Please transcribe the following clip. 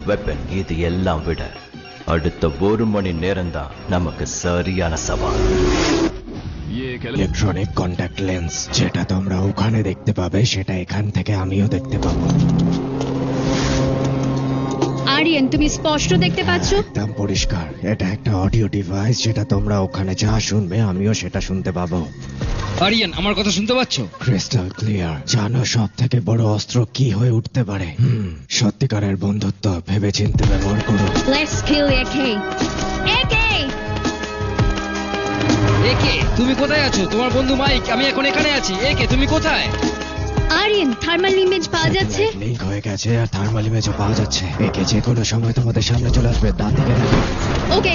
Weapon, இது எல்லாம் விட அடுத்த 1 மணி நேரம்தான் நமக்கு சரியான சவால். ইলেকট্রনিক কন্ট্যাক্ট লেন্স, যেটা তোমরা ওখানে দেখতে পাবে সেটা এখান থেকে আমিও দেখতে পাবো। আরিয়ান, তুমি স্পষ্ট দেখতে পাচ্ছ? একদম পরিষ্কার। এটা একটা অডিও ডিভাইস, যেটা তোমরা ওখানে যা শুনবে আমিও সেটা শুনতে পাবো। আরিয়ান, আমার কথা শুনতে পাচ্ছ? Crystal clear. জানো সব থেকে বড় অস্ত্র কি হয়ে উঠতে পারে? সত্যিকারের বন্ধুত্ব ভেবে চিন্তে ব্যবহার করো। লেটস কিল একে। একে, একে তুমি কোথায় আছো? তোমার বন্ধু মাইক, আমি এখন এখানে আছি। একে তুমি কোথায়? আরিয়ান, থার্মাল ইমেজ পাওয়া যাচ্ছে। লিংক হয়ে গেছে আর থার্মাল ইমেজও পাওয়া যাচ্ছে। একে যে কোনো সময় তোমাদের সামনে চলে আসবে, দাঁত থেকে দেখো। ওকে।